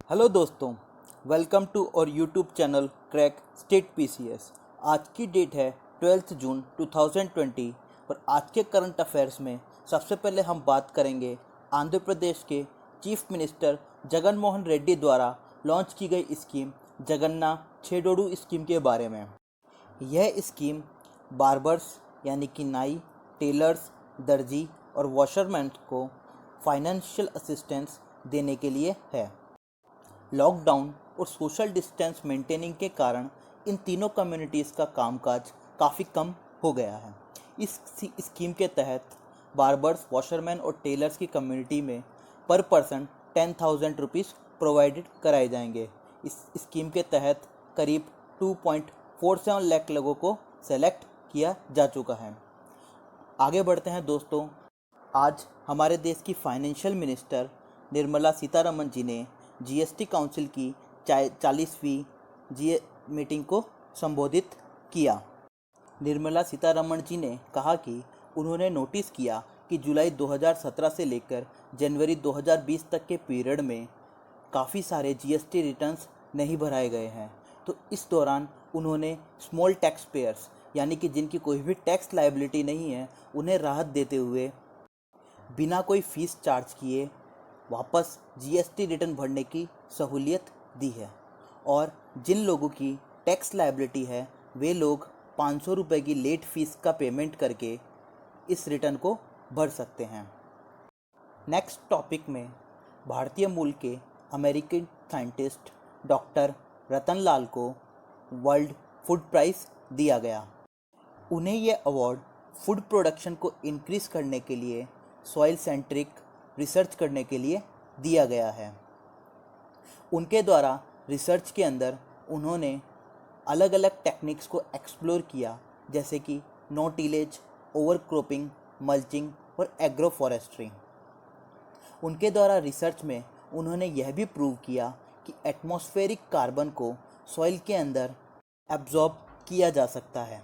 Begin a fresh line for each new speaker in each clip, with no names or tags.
Hello दोस्तों, welcome to और YouTube channel crack state PCS. आज की डेट है 12 जून 2020 और आज के करंट अफेयर्स में सबसे पहले हम बात करेंगे आंध्र प्रदेश के चीफ मिनिस्टर जगन मोहन रेड्डी द्वारा लॉन्च की गई स्कीम जगन्ना छेडोडू स्कीम के बारे में। यह स्कीम बार्बर्स यानी कि नाई, टेलर्स, दर्जी और वॉशरमैन को फाइनेंशियल असिस्टेंस देने के लिए है। लॉकडाउन और सोशल डिस्टेंस मेंटेनिंग के कारण इन तीनों कम्युनिटीज़ का कामकाज काफ़ी कम हो गया है। इस स्कीम के तहत बार्बर्स, वॉशरमैन और टेलर्स की कम्युनिटी में पर पर्सन 10,000 रुपीज़ प्रोवाइडेड कराए जाएंगे। इस स्कीम के तहत करीब 2.47 लाख लोगों को सेलेक्ट किया जा चुका है। आगे बढ़ते हैं दोस्तों। आज हमारे देश की फाइनेंशियल मिनिस्टर निर्मला सीतारमण जी ने जीएसटी काउंसिल की 40वीं मीटिंग को संबोधित किया। निर्मला सीतारमण जी ने कहा कि उन्होंने नोटिस किया कि जुलाई 2017 से लेकर जनवरी 2020 तक के पीरियड में काफ़ी सारे जीएसटी रिटर्न्स नहीं भराए गए हैं। तो इस दौरान उन्होंने स्मॉल टैक्स पेयर्स यानी कि जिनकी कोई भी टैक्स लायबिलिटी नहीं है उन्हें राहत देते हुए बिना कोई फ़ीस चार्ज किए वापस जीएसटी रिटर्न भरने की सहूलियत दी है। और जिन लोगों की टैक्स लायबिलिटी है वे लोग 500 रुपये की लेट फीस का पेमेंट करके इस रिटर्न को भर सकते हैं। नेक्स्ट टॉपिक में भारतीय मूल के अमेरिकन साइंटिस्ट डॉक्टर रतन लाल को वर्ल्ड फूड प्राइज़ दिया गया। उन्हें यह अवार्ड फूड प्रोडक्शन को इंक्रीज करने के लिए सॉइल सेंट्रिक रिसर्च करने के लिए दिया गया है। उनके द्वारा रिसर्च के अंदर उन्होंने अलग अलग टेक्निक्स को एक्सप्लोर किया, जैसे कि नो टिलेज, ओवरक्रॉपिंग, मल्चिंग और एग्रो फॉरेस्ट्री। उनके द्वारा रिसर्च में उन्होंने यह भी प्रूव किया कि एटमॉस्फेरिक कार्बन को सॉइल के अंदर एब्जॉर्ब किया जा सकता है।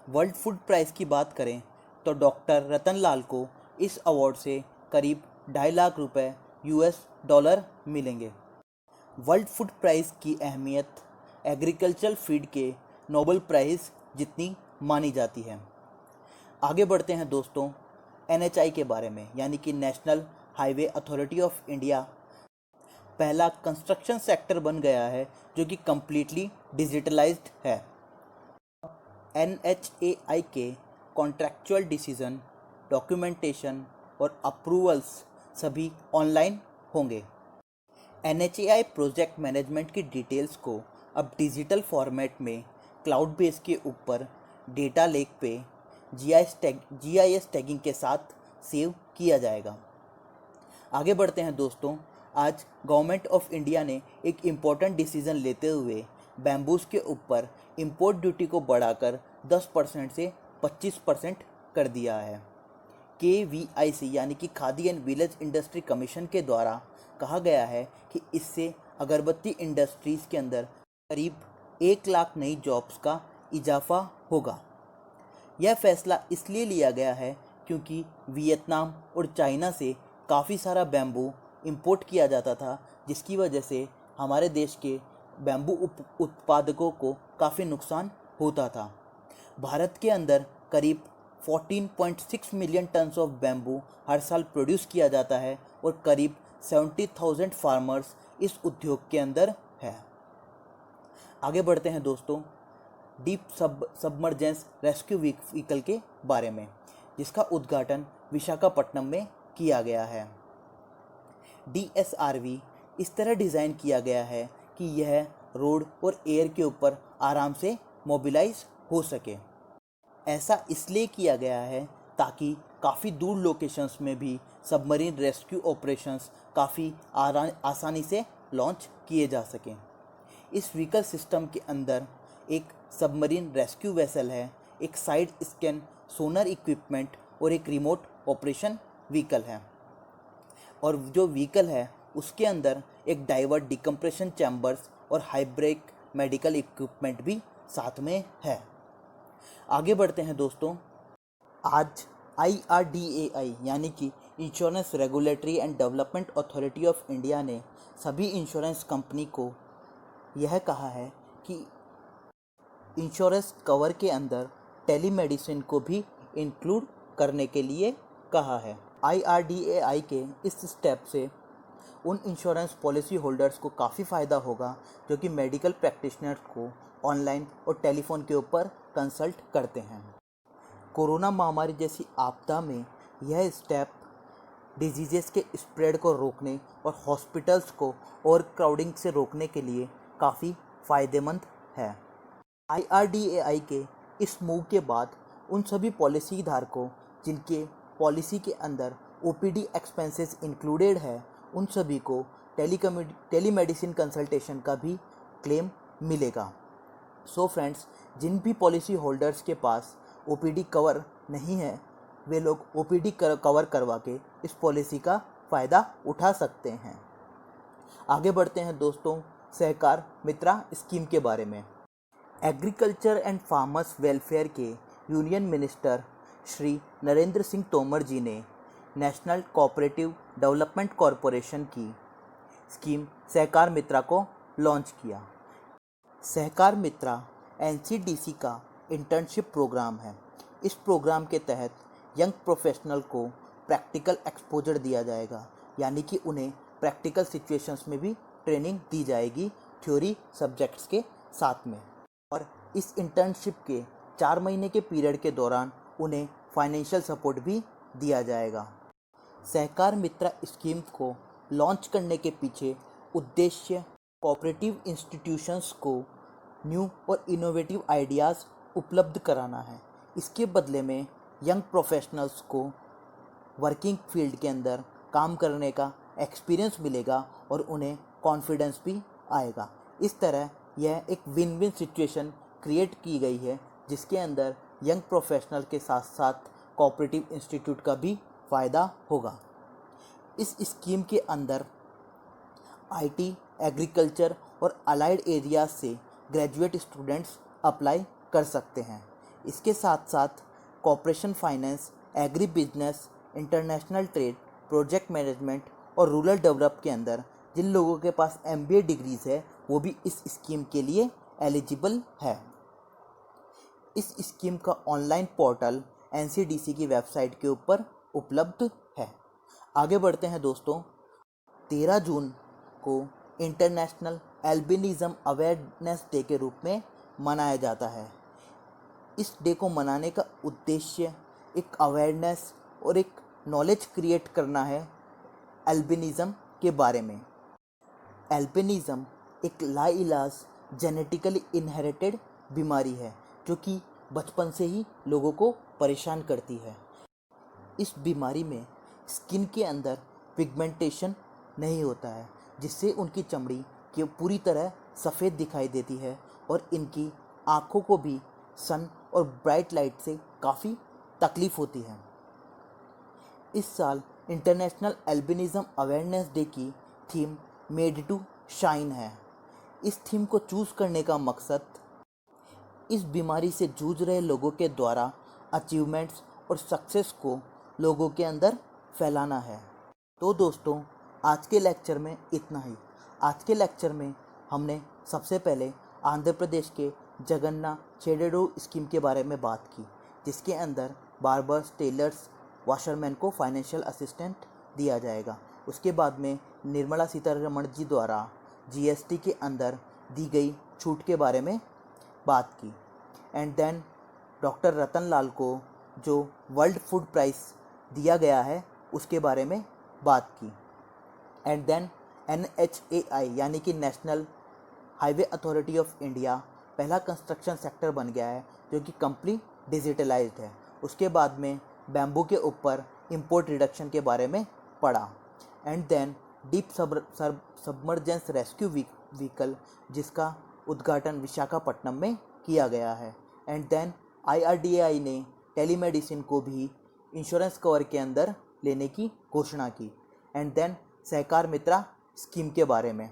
वर्ल्ड फूड प्राइज़ की बात करें तो डॉक्टर रतन लाल को इस अवार्ड से करीब 2.5 लाख रुपए $US मिलेंगे। वर्ल्ड फूड प्राइज़ की अहमियत एग्रीकल्चरल फीड के नोबेल प्राइज़ जितनी मानी जाती है। आगे बढ़ते हैं दोस्तों NHI के बारे में, यानी कि national highway authority of India पहला कंस्ट्रक्शन सेक्टर बन गया है जो कि कम्प्लीटली डिजिटलाइज्ड है। NHAI के कॉन्ट्रैक्चुअल डिसीजन, डॉक्यूमेंटेशन और अप्रूवल्स सभी ऑनलाइन होंगे। NHAI प्रोजेक्ट मैनेजमेंट की डिटेल्स को अब डिजिटल फॉर्मेट में क्लाउड बेस के ऊपर डेटा लेक पे GIS टैगिंग के साथ सेव किया जाएगा। आगे बढ़ते हैं दोस्तों। आज गवर्नमेंट ऑफ इंडिया ने एक इम्पॉर्टेंट डिसीजन लेते हुए बैम्बूस के ऊपर इंपोर्ट ड्यूटी को बढ़ाकर 10% से 25% कर दिया है। KVIC यानी कि khadi and village industry commission के द्वारा कहा गया है कि इससे अगरबत्ती इंडस्ट्रीज़ के अंदर करीब 1 लाख नई जॉब्स का इजाफा होगा। यह फैसला इसलिए लिया गया है क्योंकि वियतनाम और चाइना से काफ़ी सारा बैम्बू इंपोर्ट किया जाता था, जिसकी वजह से हमारे देश के बैम्बू उत्पादकों को काफ़ी नुकसान होता था। भारत के अंदर करीब 14.6 मिलियन टन्स ऑफ बैम्बू हर साल प्रोड्यूस किया जाता है और करीब 70,000 फार्मर्स इस उद्योग के अंदर है। आगे बढ़ते हैं दोस्तों डीप सबमर्जेंस रेस्क्यू व्हीकल के बारे में, जिसका उद्घाटन विशाखापट्टनम में किया गया है। DSRV इस तरह डिज़ाइन किया गया है कि यह रोड और एयर के ऊपर आराम से मोबिलाइज हो सके। ऐसा इसलिए किया गया है ताकि काफ़ी दूर लोकेशंस में भी सबमरीन रेस्क्यू ऑपरेशंस काफ़ी आसानी से लॉन्च किए जा सकें। इस व्हीकल सिस्टम के अंदर एक सबमरीन रेस्क्यू वेसल है, एक साइड स्कैन सोनर इक्विपमेंट और एक रिमोट ऑपरेशन व्हीकल है। और जो व्हीकल है उसके अंदर एक डाइवर्ट डिकम्प्रेशन चैम्बर्स और हाइब्रिक मेडिकल इक्विपमेंट भी साथ में है। आगे बढ़ते हैं दोस्तों। आज IRDAI यानी कि insurance regulatory and development authority of India ने सभी इंश्योरेंस कंपनी को यह कहा है कि इंश्योरेंस कवर के अंदर टेलीमेडिसिन को भी इंक्लूड करने के लिए कहा है। IRDAI के इस स्टेप से उन इंश्योरेंस पॉलिसी होल्डर्स को काफ़ी फ़ायदा होगा जो कि मेडिकल प्रैक्टिशनर्स को ऑनलाइन और टेलीफोन के ऊपर कंसल्ट करते हैं। कोरोना महामारी जैसी आपदा में यह स्टेप डिजीज़ेस के स्प्रेड को रोकने और हॉस्पिटल्स को ओवर क्राउडिंग से रोकने के लिए काफ़ी फ़ायदेमंद है। IRDAI के इस मूव के बाद उन सभी पॉलिसी धारकों जिनके पॉलिसी के अंदर OPD एक्सपेंसेस इंक्लूडेड है, उन सभी को टेलीमेडिसिन कंसल्टेशन का भी क्लेम मिलेगा। सो फ्रेंड्स, जिन भी पॉलिसी होल्डर्स के पास OPD कवर नहीं है, वे लोग OPD कवर करवा के इस पॉलिसी का फ़ायदा उठा सकते हैं। आगे बढ़ते हैं दोस्तों सहकार मित्रा स्कीम के बारे में। एग्रीकल्चर एंड फार्मर्स वेलफेयर के यूनियन मिनिस्टर श्री नरेंद्र सिंह तोमर जी ने नेशनल कोऑपरेटिव डेवलपमेंट कॉरपोरेशन की स्कीम सहकार मित्रा को लॉन्च किया। सहकार मित्रा NCDC का इंटर्नशिप प्रोग्राम है। इस प्रोग्राम के तहत यंग प्रोफेशनल को प्रैक्टिकल एक्सपोजर दिया जाएगा, यानी कि उन्हें प्रैक्टिकल सिचुएशंस में भी ट्रेनिंग दी जाएगी थ्योरी सब्जेक्ट्स के साथ में। और इस इंटर्नशिप के 4 महीने के पीरियड के दौरान उन्हें फाइनेंशियल सपोर्ट भी दिया जाएगा। सहकार मित्रा स्कीम को लॉन्च करने के पीछे उद्देश्य कोऑपरेटिव इंस्टीट्यूशंस को न्यू और इनोवेटिव आइडियाज़ उपलब्ध कराना है। इसके बदले में यंग प्रोफेशनल्स को वर्किंग फील्ड के अंदर काम करने का एक्सपीरियंस मिलेगा और उन्हें कॉन्फिडेंस भी आएगा। इस तरह यह एक विन विन सिचुएशन क्रिएट की गई है, जिसके अंदर यंग प्रोफेशनल के साथ साथ कोऑपरेटिव इंस्टीट्यूट का भी फ़ायदा होगा। इस स्कीम के अंदर IT, एग्रीकल्चर और अलाइड एरियाज से ग्रेजुएट स्टूडेंट्स अप्लाई कर सकते हैं। इसके साथ साथ corporation finance, agri business, international trade, project management और रूरल डेवलप के अंदर जिन लोगों के पास MBA डिग्रीज़ है, वो भी इस स्कीम के लिए एलिजिबल है। इस स्कीम का ऑनलाइन पोर्टल NCDC की वेबसाइट के ऊपर उपलब्ध है। आगे बढ़ते हैं दोस्तों। 13 जून को इंटरनेशनल एल्बिनिज़म अवेयरनेस डे के रूप में मनाया जाता है। इस डे को मनाने का उद्देश्य एक अवेयरनेस और एक नॉलेज क्रिएट करना है एल्बिनिज़म के बारे में। एल्बिनिज़म एक लाइलाज जेनेटिकली इनहेरिटेड बीमारी है जो कि बचपन से ही लोगों को परेशान करती है। इस बीमारी में स्किन के अंदर पिगमेंटेशन नहीं होता है, जिससे उनकी चमड़ी की पूरी तरह सफ़ेद दिखाई देती है और इनकी आँखों को भी सन और ब्राइट लाइट से काफ़ी तकलीफ़ होती है। इस साल इंटरनेशनल एल्बिनिज़म अवेयरनेस डे की थीम मेड टू शाइन है। इस थीम को चूज़ करने का मकसद इस बीमारी से जूझ रहे लोगों के द्वारा अचीवमेंट्स और सक्सेस को लोगों के अंदर फैलाना है। तो दोस्तों, आज के लेक्चर में इतना ही। आज के लेक्चर में हमने सबसे पहले आंध्र प्रदेश के जगन्नाथ चेडेडो स्कीम के बारे में बात की, जिसके अंदर बार्बर्स, टेलर्स, वॉशरमैन को फाइनेंशियल असिस्टेंट दिया जाएगा। उसके बाद में निर्मला सीतारमण जी द्वारा GST के अंदर दी गई छूट के बारे में बात की। एंड देन डॉक्टर रतन लाल को जो वर्ल्ड फूड प्राइज़ दिया गया है उसके बारे में बात की। एंड देन NHAI यानी कि national highway authority of India पहला कंस्ट्रक्शन सेक्टर बन गया है जो कि कंप्लीट डिजिटलाइज्ड है। उसके बाद में बैम्बू के ऊपर इंपोर्ट रिडक्शन के बारे में पढ़ा। And then deep submergence rescue vehicle जिसका उद्घाटन विशाखापट्टनम में किया गया है। एंड देन IRDAI ने टेलीमेडिसिन को भी इंश्योरेंस कवर के अंदर लेने की घोषणा की। And then Sahakar Mitra scheme के बारे में,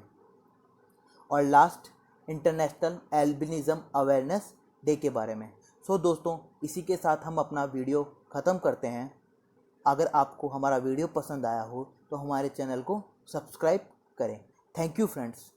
और last international albinism awareness day के बारे में। सो दोस्तों, इसी के साथ हम अपना वीडियो ख़त्म करते हैं। अगर आपको हमारा वीडियो पसंद आया हो तो हमारे चैनल को सब्सक्राइब करें। Thank you friends.